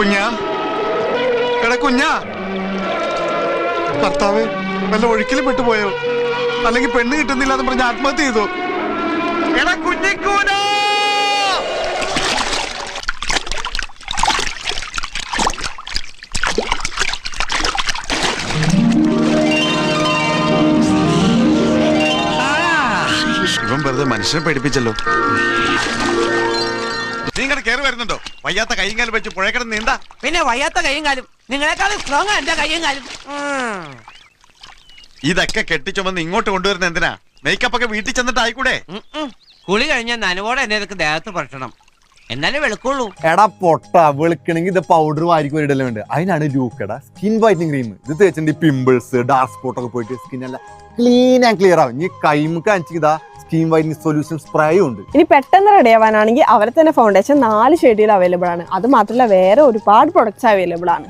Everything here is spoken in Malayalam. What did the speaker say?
കുഞ്ഞാ, എടാ കുഞ്ഞാ, ഭർത്താവേ വല്ല ഒഴുക്കിലും പെട്ടുപോയോ? അല്ലെങ്കിൽ പെണ്ണ് കിട്ടുന്നില്ല എന്ന് പറഞ്ഞ് ആത്മഹത്യ ചെയ്തു. എടാ കുഞ്ഞിക്കൂനാ, ഇവൻ വെറുതെ മനുഷ്യനെ പേടിപ്പിച്ചല്ലോ. നിങ്ങൾ കയറി വരുന്നുണ്ടോ? വയ്യാത്ത കൈയും കാലും വെച്ച് പുഴക്കിടന്ന് നീന്താ. പിന്നെ വയ്യാത്ത കൈയും കാലും നിങ്ങളെക്കാളും സ്ട്രോങ് ആ എന്റെ കൈയും കാലും. ഇതൊക്കെ കെട്ടിച്ചുമന്ന് ഇങ്ങോട്ട് കൊണ്ടുവരുന്ന എന്തിനാ? മേക്കപ്പ് ഒക്കെ വീട്ടിൽ ചെന്നിട്ട് ആയിക്കൂടെ? കുളി കഴിഞ്ഞാൽ നനവോടെ എന്നെ ഇതൊക്കെ ദേഹത്ത് പറ്റണം, എന്നാലേ വെളുക്കുള്ളൂ. എടാ പൊട്ട, വെളുക്കണെങ്കിൽ ഇത് പൗഡർ വാരിക്കും ഒരിടലും ഉണ്ട്. അതിനാണ് ലൂക്കടാ സ്കിൻ വൈറ്റനിങ് ക്രീം. ഇത് തേച്ചിട്ട് പിമ്പിൾസ് ഡാർക്ക് സ്പോട്ട് ഒക്കെ പോയിട്ട് സ്കിൻ എല്ലാം ക്ലീൻ ആൻഡ് ക്ലിയർ ആവും. ഈ കൈമുക്ക് അഞ്ചിതാ സ്കിൻ വൈറ്റനിങ് സൊല്യൂഷൻ സ്പ്രേയും ഉണ്ട്. ഇനി പെട്ടെന്ന് റെഡി ആവാനാണെങ്കിൽ അവരെ തന്നെ ഫൗണ്ടേഷൻ 4 ഷെയ്ഡിൽ അവൈലബിൾ ആണ്. അത് മാത്രമല്ല വേറെ ഒരുപാട് പ്രൊഡക്ട്സ് അവൈലബിൾ ആണ്.